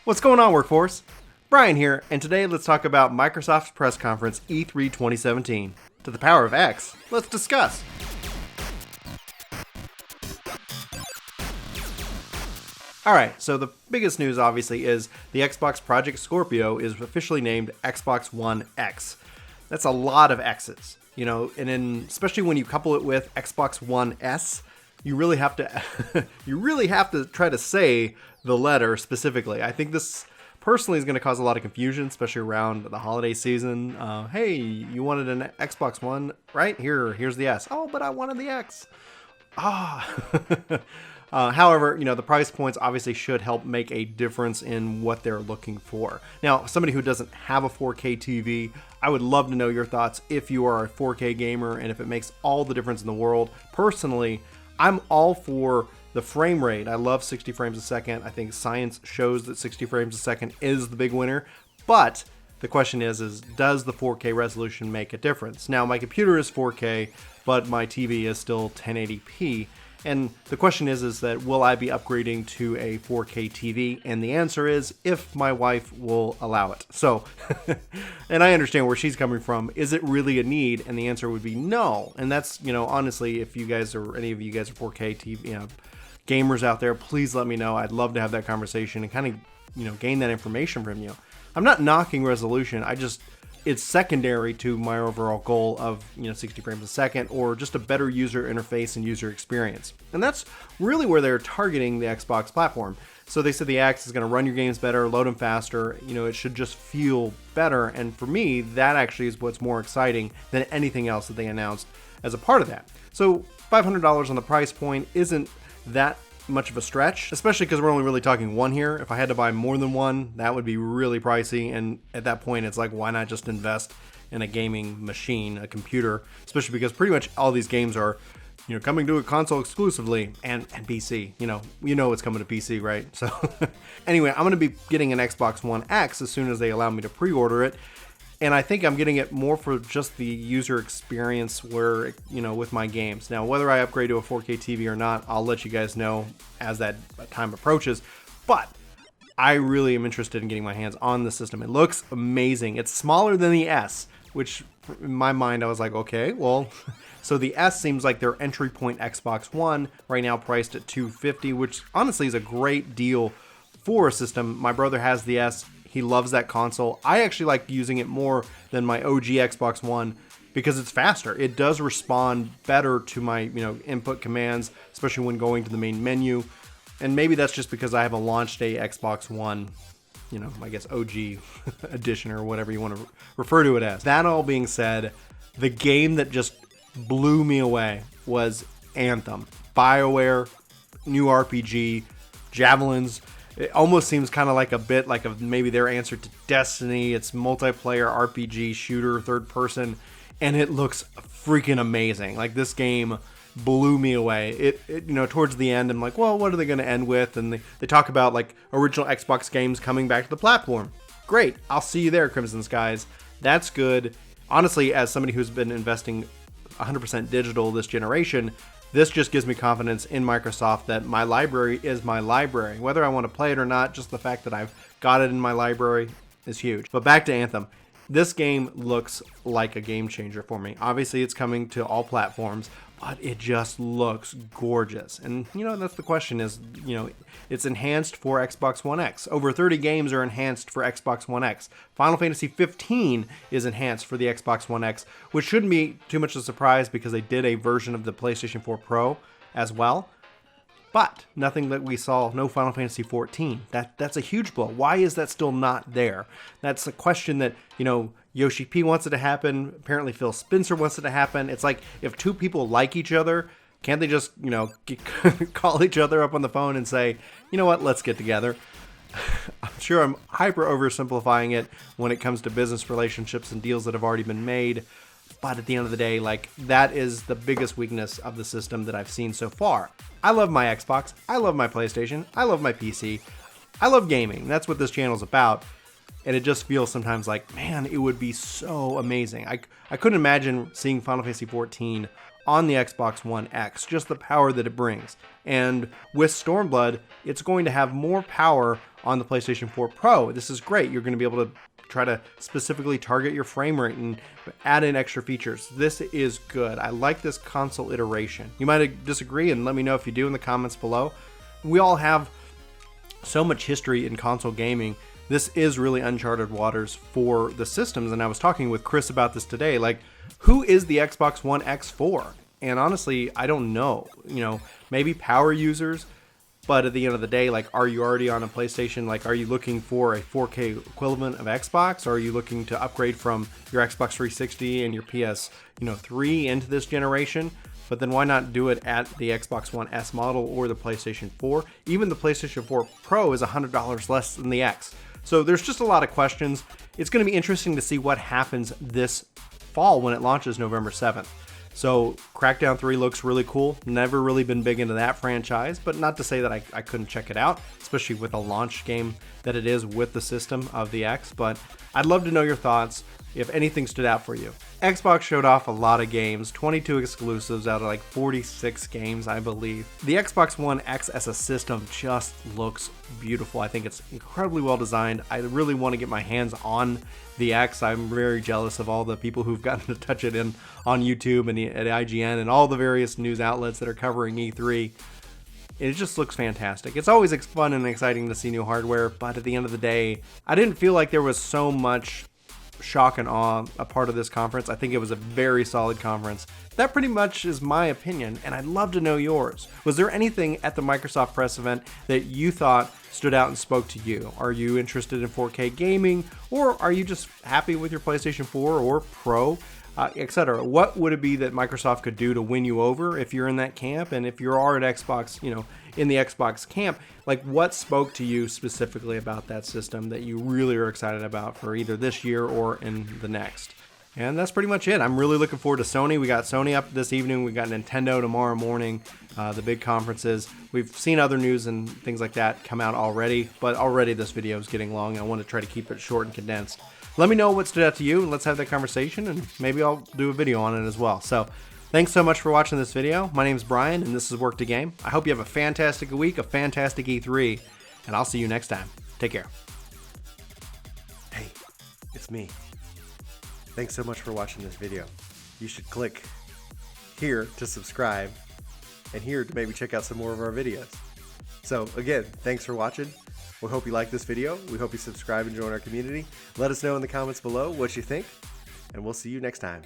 What's going on, workforce? Brian here, and today let's talk about Microsoft's press conference E3 2017. To the power of X, let's discuss. Alright, so the biggest news obviously is the Xbox Project Scorpio is officially named Xbox One X. That's a lot of X's, and especially when you couple it with Xbox One S, you really have to try to say the letter specifically. I think this personally is going to cause a lot of confusion, especially around the holiday season. Hey, you wanted an Xbox One, right? Here's the S. Oh, but I wanted the X. However, the price points obviously should help make a difference in what they're looking for. Now, somebody who doesn't have a 4K TV, I would love to know your thoughts if you are a 4K gamer and if it makes all the difference in the world. Personally, I'm all for the frame rate. I love 60 frames a second. I think science shows that 60 frames a second is the big winner. But the question is does the 4K resolution make a difference? Now, my computer is 4K, but my TV is still 1080p. And the question is that will I be upgrading to a 4K TV? And the answer is if my wife will allow it. So, and I understand where she's coming from. Is it really a need? And the answer would be no. And that's, honestly, if you guys or any of you guys are 4K TV, gamers out there, please let me know. I'd love to have that conversation and kind of, gain that information from you. I'm not knocking resolution. It's secondary to my overall goal of 60 frames a second or just a better user interface and user experience. And that's really where they're targeting the Xbox platform. So they said the X is going to run your games better, load them faster, it should just feel better. And for me, that actually is what's more exciting than anything else that they announced as a part of that. So $500 on the price point isn't that much of a stretch, especially because we're only really talking one here. If I had to buy more than one, that would be really pricey, and at that point it's like, why not just invest in a gaming machine, a computer, especially because pretty much all these games are coming to a console exclusively and PC. It's coming to PC, right? So anyway, I'm going to be getting an Xbox One X as soon as they allow me to pre-order it. And I think I'm getting it more for just the user experience where, with my games. Now, whether I upgrade to a 4K TV or not, I'll let you guys know as that time approaches. But I really am interested in getting my hands on the system. It looks amazing. It's smaller than the S, which in my mind, I was like, okay, well, so the S seems like their entry point Xbox One, right now priced at $250, which honestly is a great deal for a system. My brother has the S. He loves that console. I actually like using it more than my OG Xbox One because it's faster. It does respond better to my, input commands, especially when going to the main menu. And maybe that's just because I have a launch day Xbox One, I guess OG edition or whatever you want to refer to it as. That all being said, the game that just blew me away was Anthem. BioWare, new RPG, javelins. It almost seems kind of like a bit like maybe their answer to Destiny. It's multiplayer RPG shooter, third person, and it looks freaking amazing. Like, this game blew me away. It towards the end, I'm like, well, what are they going to end with? And they talk about like original Xbox games coming back to the platform. Great, I'll see you there, Crimson Skies. That's good. Honestly, as somebody who's been investing 100% digital this generation, this just gives me confidence in Microsoft that my library is my library. Whether I want to play it or not, just the fact that I've got it in my library is huge. But back to Anthem. This game looks like a game changer for me. Obviously, it's coming to all platforms, but it just looks gorgeous. And, that's the question is, it's enhanced for Xbox One X. Over 30 games are enhanced for Xbox One X. Final Fantasy 15 is enhanced for the Xbox One X, which shouldn't be too much of a surprise because they did a version of the PlayStation 4 Pro as well. But nothing that we saw, no Final Fantasy 14. That's a huge blow. Why is that still not there? That's a question that, Yoshi P wants it to happen. Apparently Phil Spencer wants it to happen. It's like, if two people like each other, can't they just, call each other up on the phone and say, you know what, let's get together? I'm sure I'm hyper oversimplifying it when it comes to business relationships and deals that have already been made. But at the end of the day, that is the biggest weakness of the system that I've seen so far. I love my Xbox. I love my PlayStation. I love my PC. I love gaming. That's what this channel's about. And it just feels sometimes like, man, it would be so amazing. I couldn't imagine seeing Final Fantasy 14 on the Xbox One X, just the power that it brings. And with Stormblood, it's going to have more power on the PlayStation 4 Pro. This is great. You're going to be able to try to specifically target your frame rate and add in extra features. This is good. I like this console iteration. You might disagree, and let me know if you do in the comments below. We all have so much history in console gaming. This is really uncharted waters for the systems, and I was talking with Chris about this today. Like, who is the Xbox One X for? And honestly, I don't know. You know, maybe power users, but at the end of the day, like, are you already on a PlayStation? Like, are you looking for a 4K equivalent of Xbox? Or are you looking to upgrade from your Xbox 360 and your PS, 3 into this generation? But then why not do it at the Xbox One S model or the PlayStation 4? Even the PlayStation 4 Pro is $100 less than the X. So there's just a lot of questions. It's going to be interesting to see what happens this fall when it launches November 7th. So Crackdown 3 looks really cool. Never really been big into that franchise, but not to say that I couldn't check it out, especially with a launch game that it is with the system of the X. But I'd love to know your thoughts if anything stood out for you. Xbox showed off a lot of games, 22 exclusives out of like 46 games, I believe. The Xbox One X as a system just looks beautiful. I think it's incredibly well designed. I really want to get my hands on the X. I'm very jealous of all the people who've gotten to touch it on YouTube and at IGN and all the various news outlets that are covering E3. It just looks fantastic. It's always fun and exciting to see new hardware, but at the end of the day, I didn't feel like there was so much shock and awe a part of this conference. I think it was a very solid conference. That pretty much is my opinion, and I'd love to know yours. Was there anything at the Microsoft press event that you thought stood out and spoke to you? Are you interested in 4K gaming, or are you just happy with your PlayStation 4 or Pro, etc.? What would it be that Microsoft could do to win you over if you're in that camp? And if you are at Xbox, in the Xbox camp, like, what spoke to you specifically about that system that you really are excited about for either this year or in the next? And that's pretty much it. I'm really looking forward to Sony. We got Sony up this evening. We got Nintendo tomorrow morning, the big conferences. We've seen other news and things like that come out already, but already this video is getting long. I want to try to keep it short and condensed. Let me know what stood out to you, and let's have that conversation, and maybe I'll do a video on it as well. So thanks so much for watching this video. My name's Brian, and this is Work to Game. I hope you have a fantastic week, a fantastic E3, and I'll see you next time. Take care. Hey, it's me. Thanks so much for watching this video. You should click here to subscribe and here to maybe check out some more of our videos. So again, thanks for watching. We hope you like this video. We hope you subscribe and join our community. Let us know in the comments below what you think, and we'll see you next time.